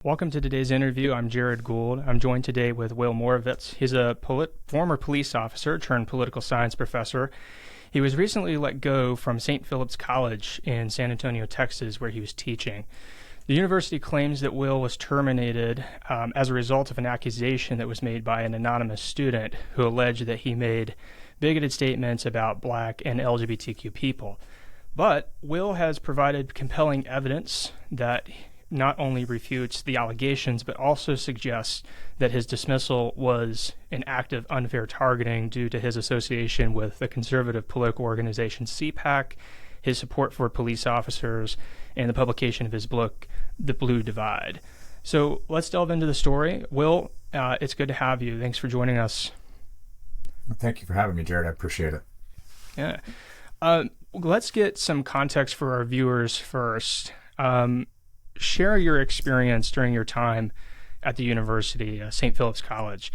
Welcome to today's interview. I'm Jared Gould. I'm joined today with Will Moravits. He's a former police officer turned political science professor. He was recently let go from St. Philip's College in San Antonio, Texas, where he was teaching. The university claims that Will was terminated as a result of an accusation that was made by an anonymous student who alleged that he made bigoted statements about Black and LGBTQ people. But Will has provided compelling evidence that not only refutes the allegations, but also suggests that his dismissal was an act of unfair targeting due to his association with the conservative political organization CPAC, his support for police officers, and the publication of his book, The Blue Divide. So let's delve into the story. Will, it's good to have you. Thanks for joining us. Thank you for having me, Jared. I appreciate it. Yeah. Let's get some context for our viewers first. Share your experience during your time at the university, St. Philip's College.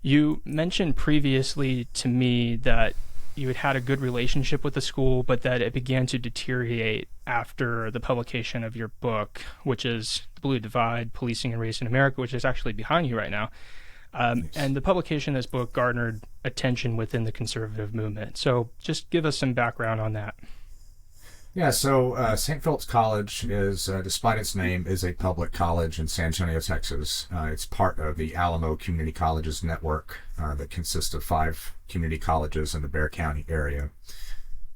You mentioned previously to me that you had had a good relationship with the school, but that it began to deteriorate after the publication of your book, which is The Blue Divide, Policing and Race in America, which is actually behind you right now. And the publication of this book garnered attention within the conservative movement. So just give us some background on that. Yeah, so St. Philip's College is, despite its name, is a public college in San Antonio, Texas. It's part of the Alamo Community Colleges network that consists of 5 community colleges in the Bexar County area.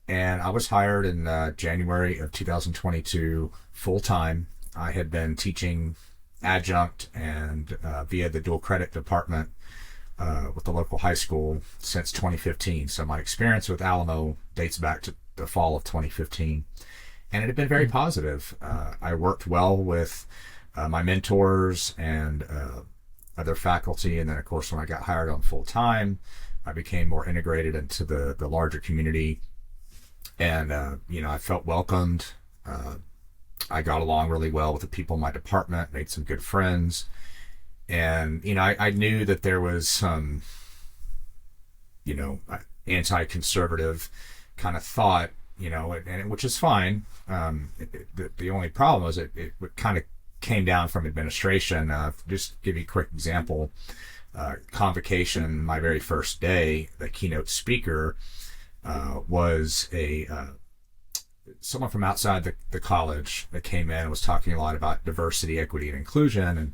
And I was hired in January of 2022 full-time. I had been teaching adjunct and via the dual credit department with the local high school since 2015. So my experience with Alamo dates back to the fall of 2015, and it had been very positive. I worked well with my mentors and other faculty, and then of course when I got hired on full time, I became more integrated into the larger community, and I felt welcomed. I got along really well with the people in my department, made some good friends, and I knew that there was some anti-conservative kind of thought, and which is fine. The only problem was it kind of came down from administration. Just to give you a quick example, convocation, my very first day, the keynote speaker was someone from outside the college that came in and was talking a lot about diversity, equity, and inclusion. And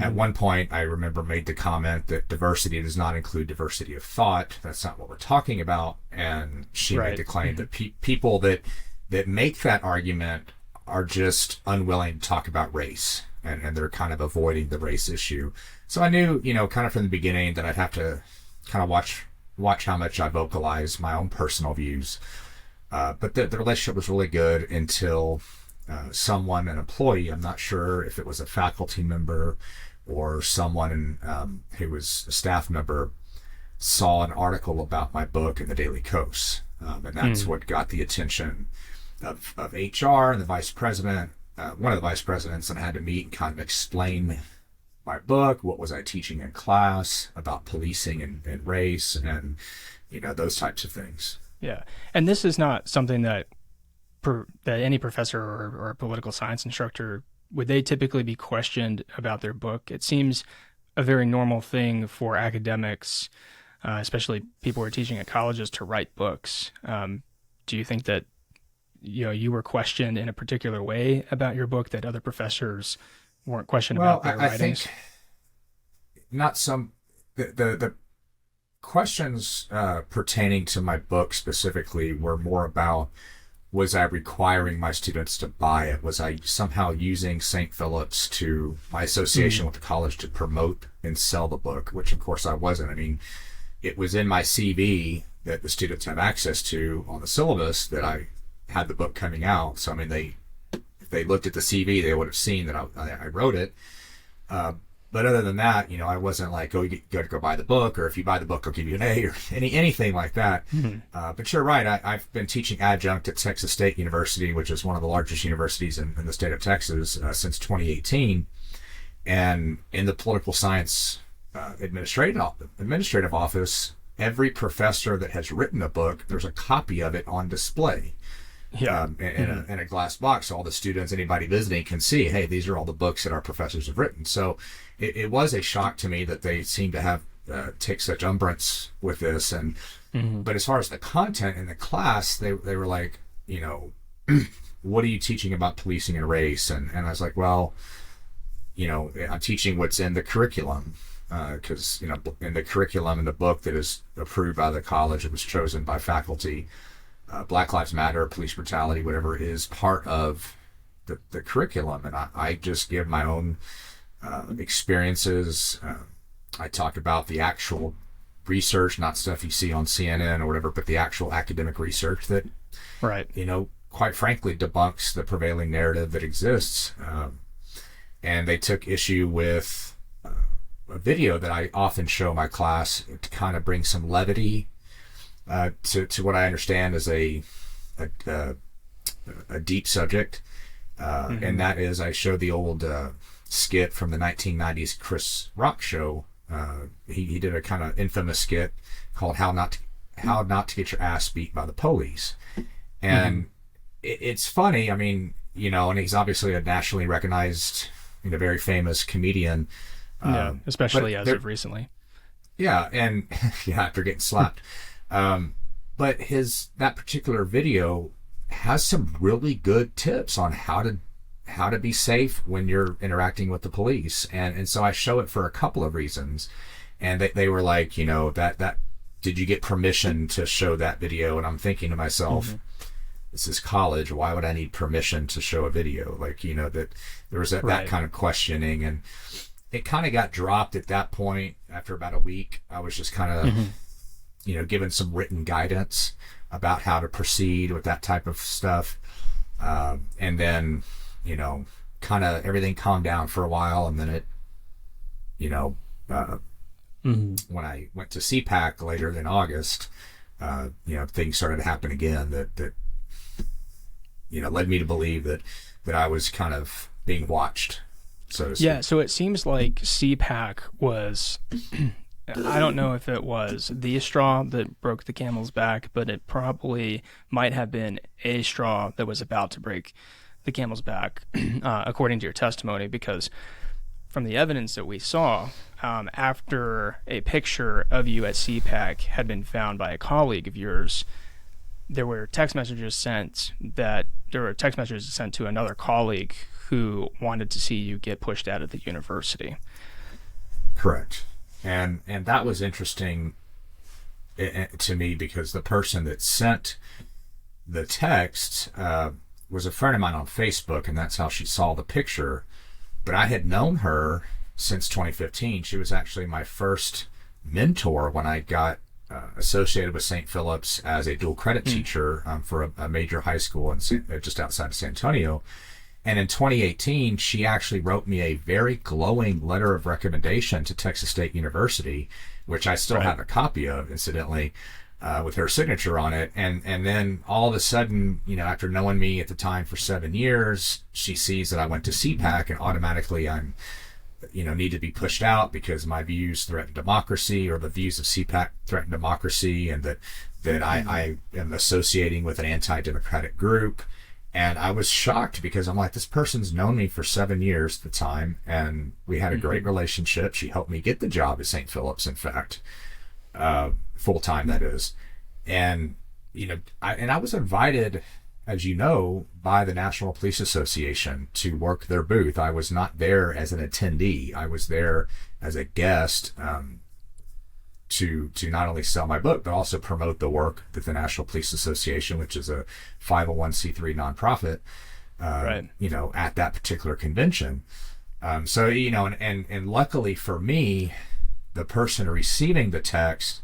at one point, I remember made the comment that diversity does not include diversity of thought. That's not what we're talking about. And she made the claim that people that make that argument are just unwilling to talk about race, and they're kind of avoiding the race issue. So I knew, kind of from the beginning that I'd have to kind of watch how much I vocalize my own personal views. But the relationship was really good until someone, an employee, I'm not sure if it was a faculty member or someone who was a staff member, saw an article about my book in the Daily Kos. And that's what got the attention of HR and the vice president, one of the vice presidents, and I had to meet and kind of explain my book, what was I teaching in class about policing and race and, those types of things. Yeah. And this is not something that any professor or political science instructor, would they typically be questioned about their book? It seems a very normal thing for academics, especially people who are teaching at colleges, to write books. Do you think that you were questioned in a particular way about your book that other professors weren't questioned about their writings? I think not some. The questions pertaining to my book specifically were more about, was I requiring my students to buy it? Was I somehow using St. Philip's my association with the college to promote and sell the book, which of course I wasn't. I mean, it was in my CV that the students have access to on the syllabus that I had the book coming out. So, I mean, if they looked at the CV, they would have seen that I wrote it. But other than that, I wasn't like, oh, you got to go buy the book, or if you buy the book, I'll give you an A, or anything like that. But you're right. I've been teaching adjunct at Texas State University, which is one of the largest universities in the state of Texas, since 2018. And in the political science administrative office, every professor that has written a book, there's a copy of it on display. Yeah. In a glass box, so all the students, anybody visiting, can see, hey, these are all the books that our professors have written. So it was a shock to me that they seem to have take such umbrance with this. And but as far as the content in the class, they were like, what are you teaching about policing and race? And I was like, well, I'm teaching what's in the curriculum, because in the curriculum in the book that is approved by the college, it was chosen by faculty. Black Lives Matter, police brutality, whatever, is part of the curriculum, and I just give my own experiences. I talk about the actual research, not stuff you see on CNN or whatever, but the actual academic research that, right, quite frankly, debunks the prevailing narrative that exists. And they took issue with a video that I often show my class to kind of bring some levity to what I understand is a deep subject, and that is, I show the old skit from the 1990s Chris Rock show. He did a kind of infamous skit called "How Not to Get Your Ass Beat by the Police," and it's funny. I mean, and he's obviously a nationally recognized, very famous comedian. Especially as of recently. Yeah, and after getting slapped. But that particular video has some really good tips on how to be safe when you're interacting with the police, and so I show it for a couple of reasons, and they were like, that did you get permission to show that video? And I'm thinking to myself, this is college. Why would I need permission to show a video? Like, that there was that kind of questioning, and it kind of got dropped at that point. After about a week, I was just kind of given some written guidance about how to proceed with that type of stuff. And then, kind of everything calmed down for a while. And then it, when I went to CPAC later in August, things started to happen again that led me to believe that I was kind of being watched, so to speak. Yeah, so it seems like CPAC was... I don't know if it was the straw that broke the camel's back, but it probably might have been a straw that was about to break the camel's back, according to your testimony, because from the evidence that we saw, after a picture of you at CPAC had been found by a colleague of yours, there were text messages sent to another colleague who wanted to see you get pushed out of the university. Correct. And that was interesting to me, because the person that sent the text was a friend of mine on Facebook, and that's how she saw the picture. But I had known her since 2015. She was actually my first mentor when I got associated with St. Philip's as a dual credit teacher for a major high school just outside of San Antonio. And in 2018, she actually wrote me a very glowing letter of recommendation to Texas State University, which I still have a copy of, incidentally, with her signature on it. And then all of a sudden, after knowing me at the time for 7 years, she sees that I went to CPAC, and automatically I'm, need to be pushed out because my views threaten democracy, or the views of CPAC threaten democracy, and that I am associating with an anti-democratic group. And I was shocked, because I'm like, this person's known me for 7 years at the time, and we had a great relationship. She helped me get the job at St. Philip's, in fact, full-time, that is. And, I was invited, as you know, by the National Police Association to work their booth. I was not there as an attendee. I was there as a guest, to not only sell my book, but also promote the work that the National Police Association, which is a 501c3 nonprofit, at that particular convention. So, and luckily for me, the person receiving the text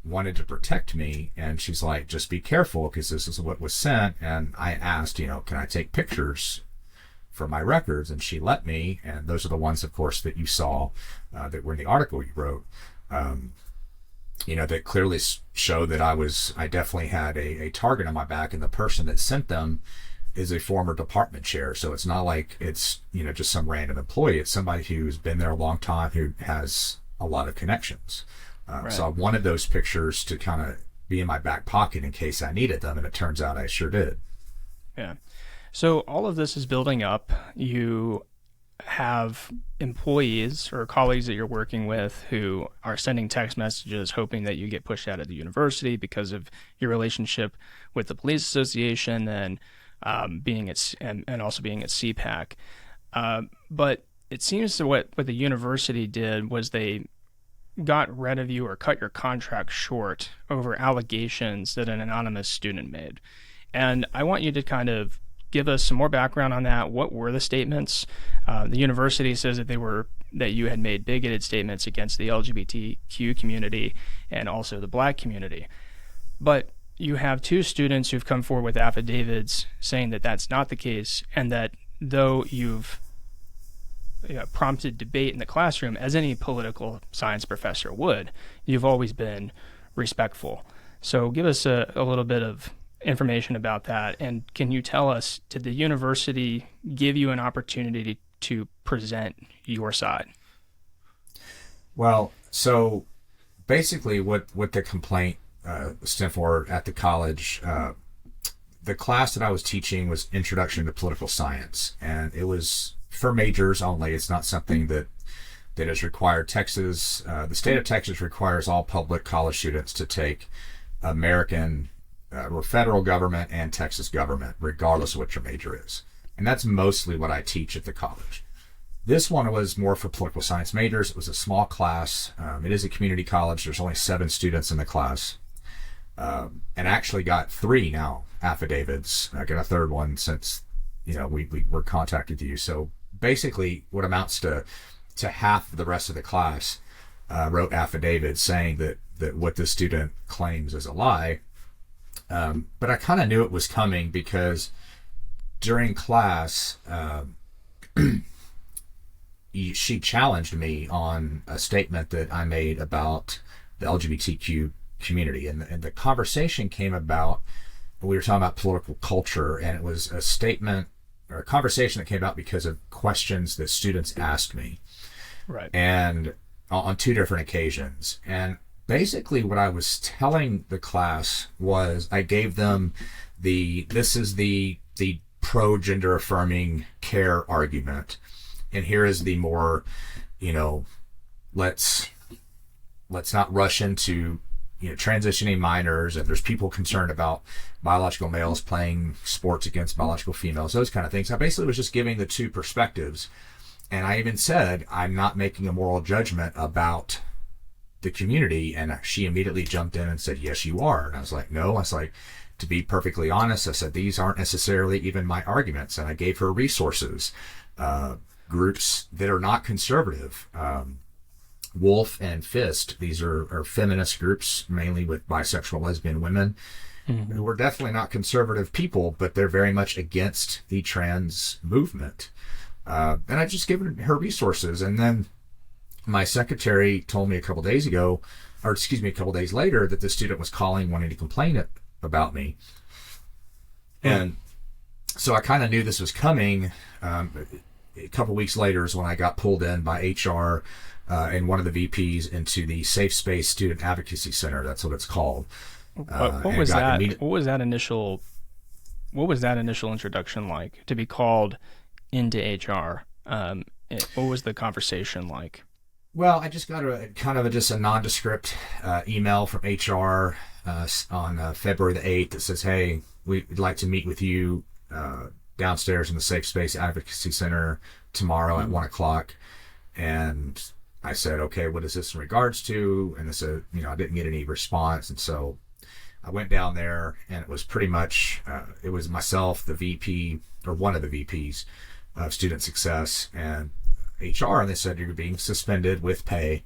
wanted to protect me, and she's like, just be careful, because this is what was sent. And I asked, can I take pictures for my records? And she let me, and those are the ones, of course, that you saw that were in the article you wrote. That clearly show that I definitely had a target on my back, and the person that sent them is a former department chair. So it's not like it's, just some random employee. It's somebody who's been there a long time, who has a lot of connections. So I wanted those pictures to kind of be in my back pocket in case I needed them, and it turns out I sure did. Yeah. So all of this is building up. You have employees or colleagues that you're working with who are sending text messages hoping that you get pushed out of the university because of your relationship with the police association and being at and also being at CPAC. But it seems that what the university did was they got rid of you or cut your contract short over allegations that an anonymous student made. And I want you to kind of give us some more background on that. What were the statements? The university says that you had made bigoted statements against the LGBTQ community and also the black community. But you have two students who've come forward with affidavits saying that that's not the case, and that though you've prompted debate in the classroom, as any political science professor would, you've always been respectful. So give us a little bit of information about that. And can you tell us, did the university give you an opportunity to present your side? Well, so basically what the complaint stood for at the college, the class that I was teaching was Introduction to Political Science, and it was for majors only. It's not something that is required. Texas, the state of Texas requires all public college students to take American or federal government and Texas government, regardless of what your major is. And that's mostly what I teach at the college. This one was more for political science majors. It was a small class. It is a community college. There's only 7 students in the class. And actually got 3 now affidavits. I got a 3rd one since, we were contacted you. So basically what amounts to half the rest of the class wrote affidavits saying that what this student claims is a lie. But I kind of knew it was coming because during class, she challenged me on a statement that I made about the LGBTQ community. And the conversation came about, we were talking about political culture, and it was a statement or a conversation that came about because of questions that students asked me. Right. And on 2 different occasions. And basically what I was telling the class was I gave them this is the pro-gender affirming care argument. And here is the more, let's not rush into, transitioning minors. And there's people concerned about biological males playing sports against biological females, those kind of things. I basically was just giving the 2 perspectives. And I even said, I'm not making a moral judgment about the community. And she immediately jumped in and said, yes, you are. And I was like, no. I was like, to be perfectly honest, I said, these aren't necessarily even my arguments. And I gave her resources, groups that are not conservative. Wolf and Fist, these are feminist groups, mainly with bisexual lesbian women, who are definitely not conservative people, but they're very much against the trans movement. And I just given her resources. And then my secretary told me a couple days later, that the student was calling wanting to complain about me. And so I kind of knew this was coming. A couple weeks later is when I got pulled in by HR and one of the VPs into the Safe Space Student Advocacy Center. That's what it's called. What was that? What was that initial introduction like, to be called into HR? What was the conversation like? Well, I just got just a nondescript email from HR on February the 8th that says, hey, we'd like to meet with you downstairs in the Safe Space Advocacy Center tomorrow at 1:00. And I said, okay, what is this in regards to? And they said, I didn't get any response. And so I went down there, and it was pretty much, it was myself, the VP, or one of the VPs of Student Success, and HR, and they said, you're being suspended with pay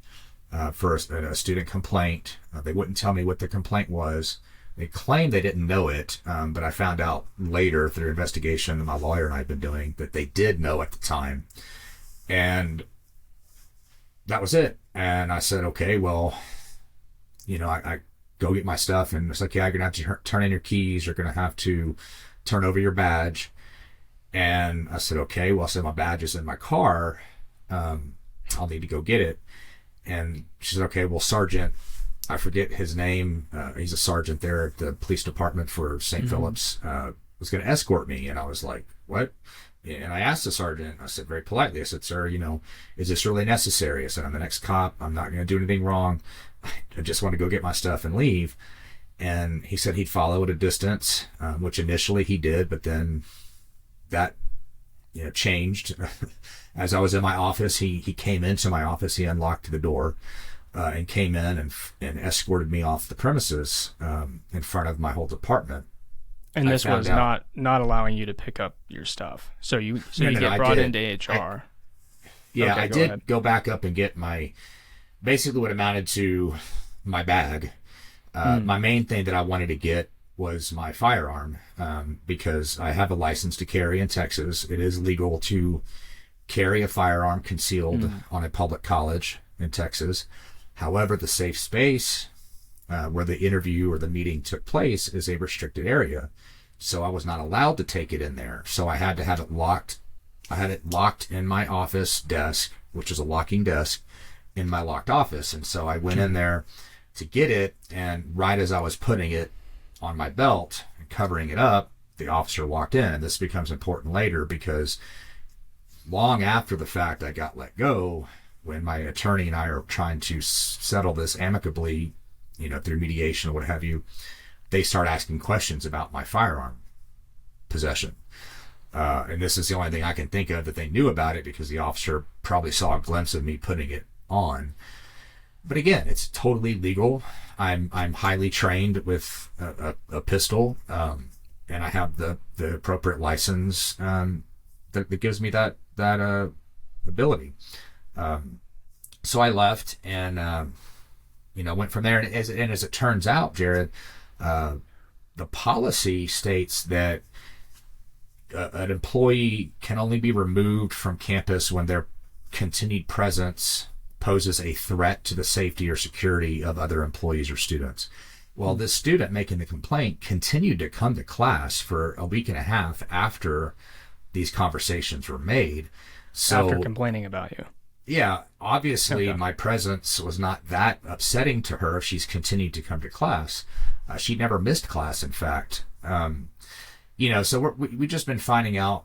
for a student complaint. They wouldn't tell me what the complaint was. They claimed they didn't know it, but I found out later through investigation that my lawyer and I had been doing that they did know at the time. And that was it. And I said, okay, well, I go get my stuff, and it's like, yeah, you're going to have to turn in your keys. You're going to have to turn over your badge. And I said, okay, well, I said, my badge is in my car. I'll need to go get it. And she said, okay, well, Sergeant, I forget his name. He's a sergeant there at the police department for St. Philip's. was going to escort me. And I was like, what? And I asked the sergeant, I said very politely, I said, sir, is this really necessary? I said, I'm the next cop. I'm not going to do anything wrong. I just want to go get my stuff and leave. And he said he'd follow at a distance, which initially he did, but then that, changed. As I was in my office, he came into my office, he unlocked the door, and came in and escorted me off the premises, in front of my whole department. And this was not allowing you to pick up your stuff. So you get brought into HR. I did go back up and get basically what amounted to my bag. My main thing that I wanted to get was my firearm, because I have a license to carry in Texas. It is legal to carry a firearm concealed on a public college in Texas. However, the safe space where the interview or the meeting took place is a restricted area. So I was not allowed to take it in there. So I had to have it locked. I had it locked in my office desk, which is a locking desk, in my locked office. And so I went in there to get it, and right as I was putting it on my belt and covering it up, the officer walked in. And this becomes important later, because long after the fact I got let go, when my attorney and I are trying to settle this amicably, through mediation or what have you, they start asking questions about my firearm possession. And this is the only thing I can think of that they knew about it, because the officer probably saw a glimpse of me putting it on. But again, it's totally legal. I'm highly trained with a pistol, and I have the appropriate license that gives me that ability. So I left and went from there. And as it turns out, Jared, the policy states that an employee can only be removed from campus when their continued presence poses a threat to the safety or security of other employees or students. Well, this student making the complaint continued to come to class for a week and a half after these conversations were made. So after complaining about you. Yeah, obviously Okay. My presence was not that upsetting to her if she's continued to come to class. She never missed class, in fact. So we've just been finding out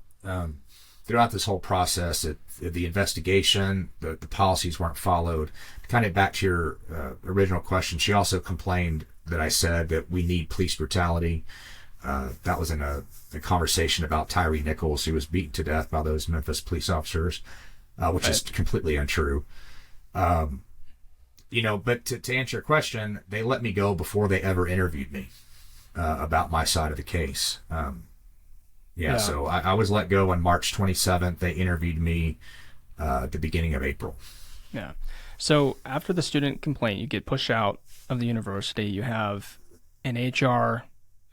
throughout this whole process that the investigation, the policies weren't followed. Kind of back to your original question, she also complained that I said that we need police brutality. That was in a conversation about Tyree Nichols, who was beaten to death by those Memphis police officers, which is completely untrue. But to answer your question, they let me go before they ever interviewed me about my side of the case. So I was let go on March 27th. They interviewed me at the beginning of April. Yeah. So after the student complaint, you get pushed out of the university. You have an HR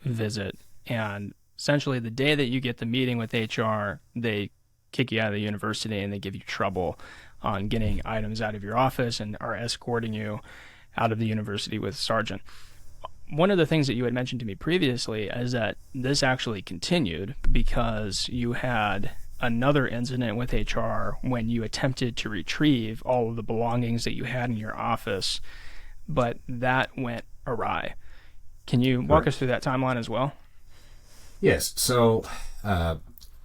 visit, and essentially the day that you get the meeting with HR, they kick you out of the university and they give you trouble on getting items out of your office and are escorting you out of the university with a sergeant. One of the things that you had mentioned to me previously is that this actually continued because you had another incident with HR when you attempted to retrieve all of the belongings that you had in your office, but that went awry. Can you walk us through that timeline as well? Yes. So a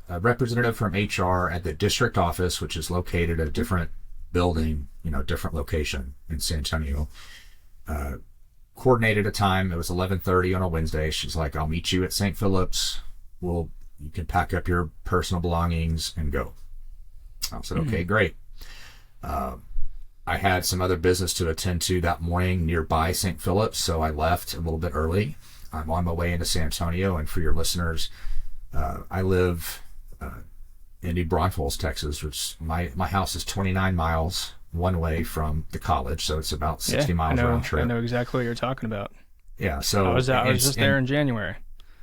representative from HR at the district office, which is located at a different building, different location in San Antonio, coordinated a time. It was 11:30 on a Wednesday. She's like, I'll meet you at St. Phillip's. You can pack up your personal belongings and go. I said, okay, great. I had some other business to attend to that morning nearby St. Phillip's, so I left a little bit early. I'm on my way into San Antonio, and for your listeners, I live in New Braunfels, Texas, which my house is 29 miles one way from the college, so it's about 60 miles round trip. I know exactly what you're talking about. Yeah, so I was just there in January.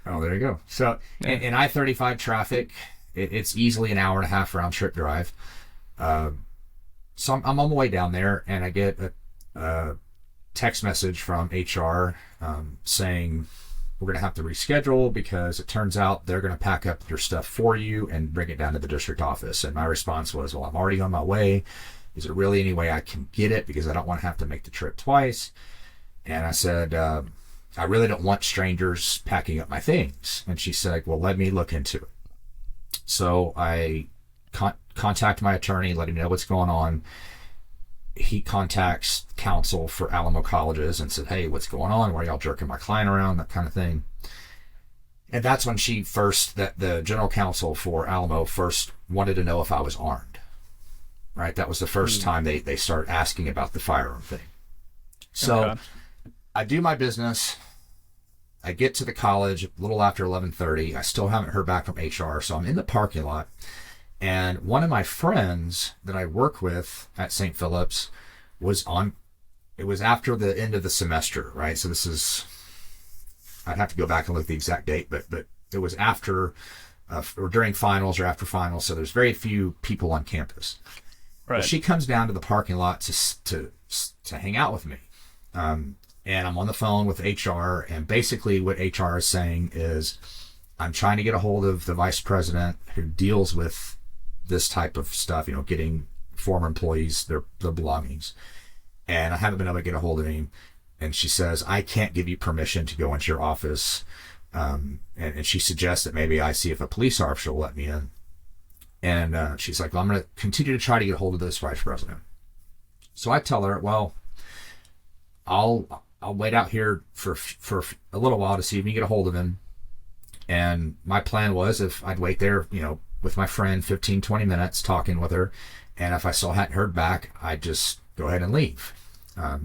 Oh, there you go. So in I-35 traffic, it's easily an hour and a half round trip drive. So I'm on my way down there, and I get a text message from HR saying we're going to have to reschedule because it turns out they're going to pack up your stuff for you and bring it down to the district office. And my response was, well, I'm already on my way. Is there really any way I can get it? Because I don't want to have to make the trip twice. And I said, I really don't want strangers packing up my things. And she's like, well, let me look into it. So I contact my attorney, let him know what's going on. He contacts counsel for Alamo colleges and said, hey, what's going on? Why are y'all jerking my client around? That kind of thing. And that's when the general counsel for Alamo first wanted to know if I was armed. Right? That was the first time they started asking about the firearm thing. So I do my business. I get to the college a little after 11:30. I still haven't heard back from HR, so I'm in the parking lot. And one of my friends that I work with at St. Philip's it was after the end of the semester, right? So I'd have to go back and look at the exact date, but it was after or during finals or after finals, so there's very few people on campus. Right. Well, she comes down to the parking lot to hang out with me. And I'm on the phone with HR, and basically what HR is saying is, I'm trying to get a hold of the vice president who deals with this type of stuff, getting former employees their belongings. And I haven't been able to get a hold of him. And she says, I can't give you permission to go into your office. And she suggests that maybe I see if a police officer will let me in. And she's like, well, I'm going to continue to try to get a hold of this vice president. So I tell her, well, I'll wait out here for a little while to see if you can get a hold of him. And my plan was, if I'd wait there, with my friend 15, 20 minutes talking with her, and if I still hadn't heard back, I'd just go ahead and leave.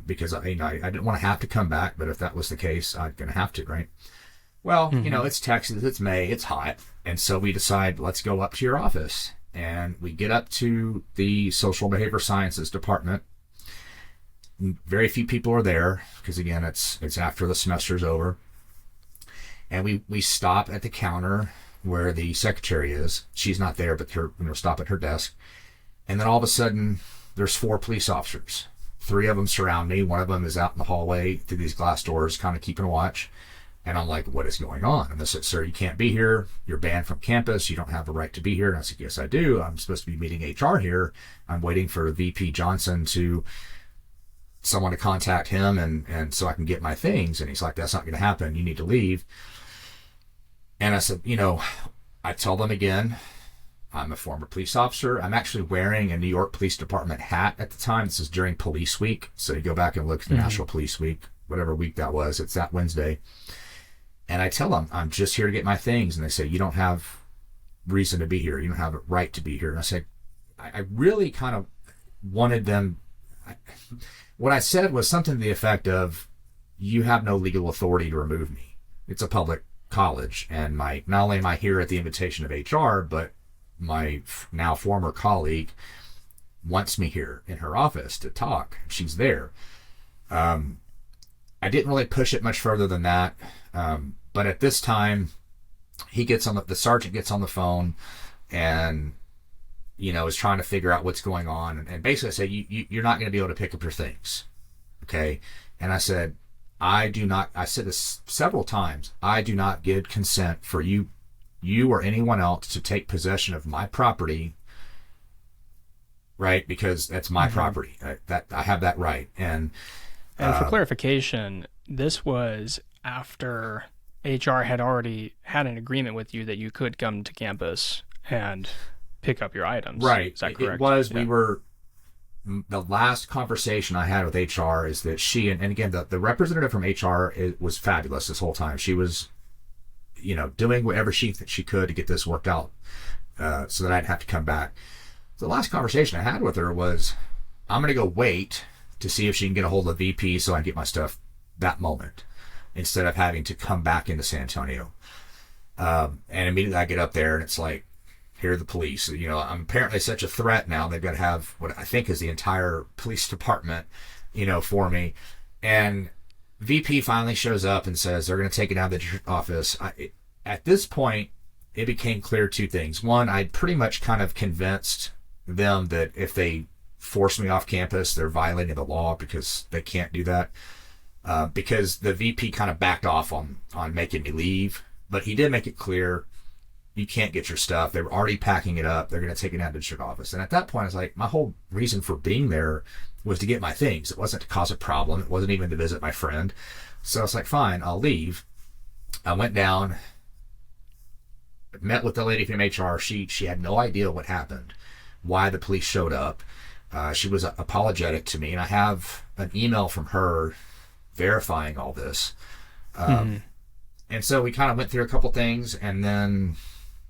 Because I didn't want to have to come back, but if that was the case, I'm going to have to, right? Well, it's Texas, it's May, it's hot. And so we decide, let's go up to your office. And we get up to the social behavior sciences department. Very few people are there because, again, it's after the semester's over. And we stop at the counter where the secretary is. She's not there, but stop at her desk. And then all of a sudden, there's 4 police officers. 3 of them surround me. One of them is out in the hallway through these glass doors, kind of keeping watch. And I'm like, what is going on? And they said, sir, you can't be here. You're banned from campus. You don't have a right to be here. And I said, yes, I do. I'm supposed to be meeting HR here. I'm waiting for VP Johnson someone to contact him and so I can get my things. And he's like, that's not going to happen. You need to leave. And I said, I tell them again, I'm a former police officer. I'm actually wearing a New York Police Department hat at the time. This is during Police Week. So you go back and look at the National Police Week, whatever week that was. It's that Wednesday. And I tell them, I'm just here to get my things. And they say, you don't have reason to be here. You don't have a right to be here. And I said, I really kind of wanted them. What I said was something to the effect of, you have no legal authority to remove me. It's a public college. And not only am I here at the invitation of HR, but my now former colleague wants me here in her office to talk. She's there. I didn't really push it much further than that. But at this time, the sergeant gets on the phone and, is trying to figure out what's going on. And basically I said, you're not going to be able to pick up your things. Okay. And I said, I said this several times, I do not give consent for you or anyone else to take possession of my property, right? Because that's my property. I have that right. And for clarification, this was after HR had already had an agreement with you that you could come to campus and pick up your items. Right. Is that correct? It was. Yeah. The last conversation I had with HR is that she, and again, the representative from HR was fabulous this whole time. She was, doing whatever she could to get this worked out so that I'd have to come back. The last conversation I had with her was, I'm going to go wait to see if she can get a hold of VP so I can get my stuff that moment instead of having to come back into San Antonio. And immediately I get up there and it's like, here are the police. I'm apparently such a threat now. They've got to have what I think is the entire police department, for me. And VP finally shows up and says they're going to take it out of the office. At this point, it became clear 2 things. One, I'd pretty much kind of convinced them that if they force me off campus, they're violating the law because they can't do that. Because the VP kind of backed off on making me leave. But he did make it clear, you can't get your stuff. They were already packing it up. They're going to take it down to the district office. And at that point, I was like, my whole reason for being there was to get my things. It wasn't to cause a problem. It wasn't even to visit my friend. So I was like, fine, I'll leave. I went down, met with the lady from HR. She had no idea what happened, why the police showed up. She was apologetic to me, and I have an email from her verifying all this. And so we kind of went through a couple things, and then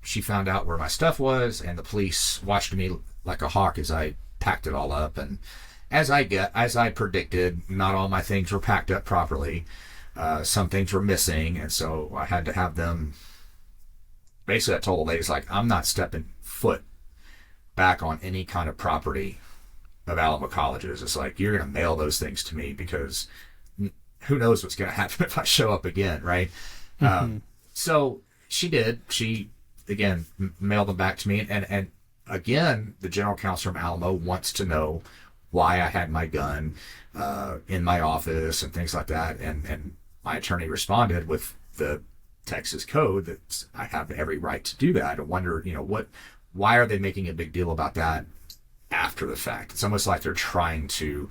she found out where my stuff was, and the police watched me like a hawk as I packed it all up. And as I predicted, not all my things were packed up properly. Some things were missing, and so I had to have them. Basically, I told the ladies, like, I'm not stepping foot back on any kind of property of Alamo Colleges. It's like, you're going to mail those things to me, because who knows what's going to happen if I show up again, right? So she did. She, again, mailed them back to me. And again, the general counsel from Alamo wants to know why I had my gun in my office and things like that. And my attorney responded with the Texas code that I have every right to do that. I wonder, why are they making a big deal about that after the fact? It's almost like they're trying to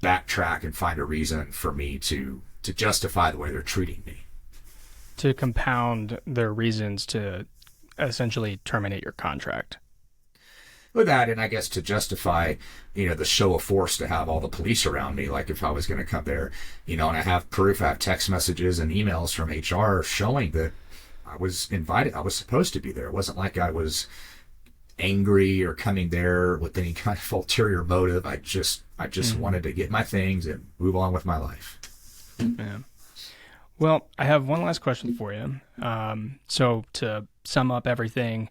backtrack and find a reason for me to justify the way they're treating me. To compound their reasons to essentially terminate your contract. With that, and I guess to justify, the show of force to have all the police around me, like if I was going to come there, and I have proof, I have text messages and emails from HR showing that I was invited, I was supposed to be there. It wasn't like I was angry or coming there with any kind of ulterior motive. I just wanted to get my things and move on with my life. Yeah. Well, I have one last question for you. So to sum up everything,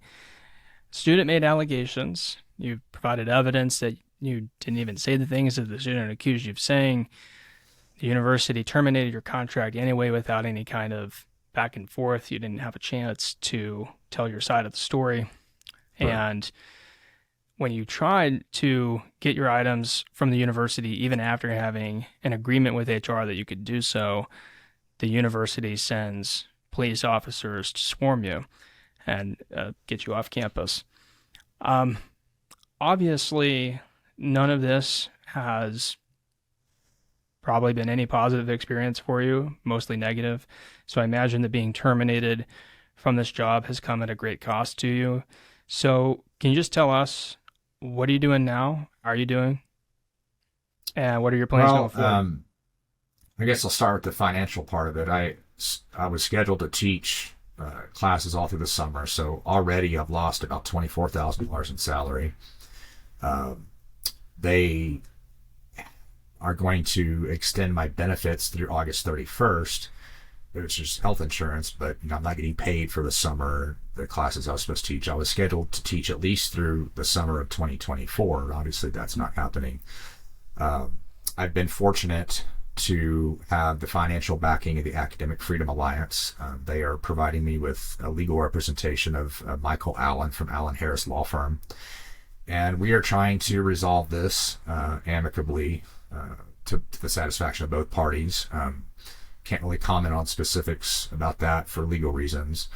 student made allegations. You provided evidence that you didn't even say the things that the student accused you of saying. The university terminated your contract anyway without any kind of back and forth. You didn't have a chance to tell your side of the story. Right. And when you tried to get your items from the university, even after having an agreement with HR that you could do so, the university sends police officers to swarm you and get you off campus. Obviously, none of this has probably been any positive experience for you, mostly negative. So I imagine that being terminated from this job has come at a great cost to you. So can you just tell us, what are you doing now? How are you doing? And what are your plans going forward? I guess I'll start with the financial part of it. I was scheduled to teach classes all through the summer, so already I've lost about $24,000 in salary. They are going to extend my benefits through August 31st, which is health insurance, but I'm not getting paid for the summer, the classes I was supposed to teach. I was scheduled to teach at least through the summer of 2024. Obviously, that's not happening. I've been fortunate to have the financial backing of the Academic Freedom Alliance. They are providing me with a legal representation of Michael Allen from Allen Harris Law Firm. And we are trying to resolve this amicably to the satisfaction of both parties. Can't really comment on specifics about that for legal reasons,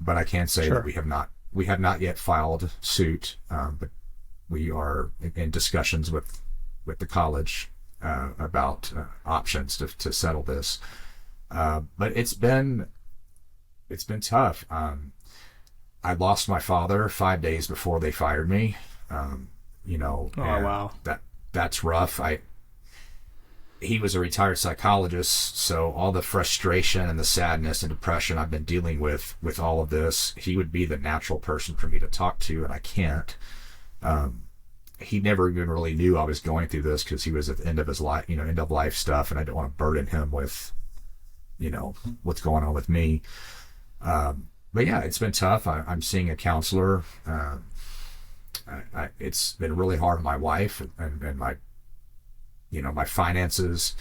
but I can say that we have not yet filed suit, but we are in discussions with the college about options to settle this. But it's been tough. I lost my father 5 days before they fired me. Wow. That's rough. He was a retired psychologist, so all the frustration and the sadness and depression I've been dealing with all of this, he would be the natural person for me to talk to, and I can't. He never even really knew I was going through this because he was at the end of his life, end of life stuff, and I don't want to burden him with, what's going on with me. But yeah, it's been tough. I'm seeing a counselor. It's been really hard on my wife and my, my finances.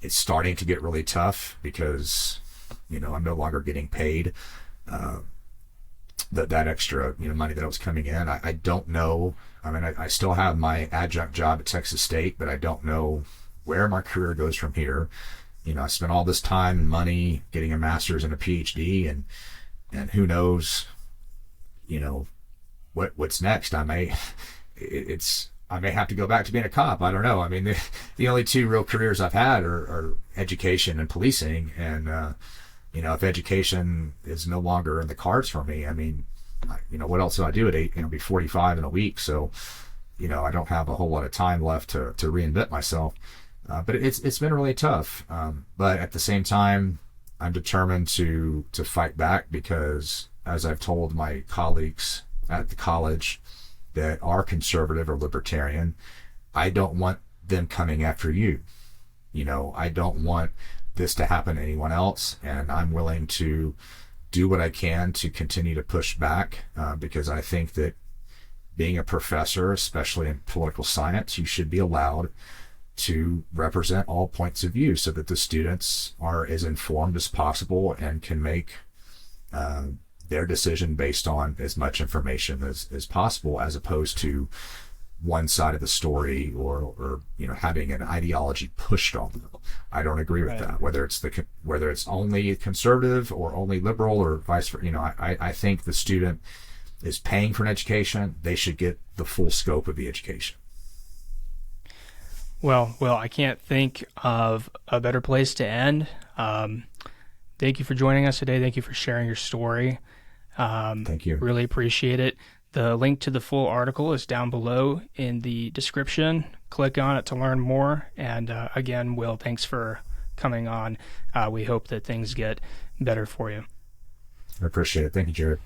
It's starting to get really tough because, I'm no longer getting paid that extra, money that was coming in. I don't know. I mean, I still have my adjunct job at Texas State, but I don't know where my career goes from here. I spent all this time and money getting a master's and a PhD, and and who knows, you know, what's next. I may have to go back to being a cop. I don't know. I mean, the only two real careers I've had are education and policing. And, if education is no longer in the cards for me, I mean, what else do I do at 8? Be 45 in a week. So, I don't have a whole lot of time left to reinvent myself. But it's been really tough. But at the same time, I'm determined to fight back, because as I've told my colleagues at the college that are conservative or libertarian, I don't want them coming after you. I don't want this to happen to anyone else, and I'm willing to do what I can to continue to push back, because I think that being a professor, especially in political science, you should be allowed to represent all points of view so that the students are as informed as possible and can make their decision based on as much information as possible, as opposed to one side of the story or having an ideology pushed on them. I don't agree with that. Whether it's only conservative or only liberal or vice versa. I think the student is paying for an education. They should get the full scope of the education. Well, I can't think of a better place to end. Thank you for joining us today. Thank you for sharing your story. Thank you. Really appreciate it. The link to the full article is down below in the description. Click on it to learn more. And again, Will, thanks for coming on. We hope that things get better for you. I appreciate it. Thank you, Jared.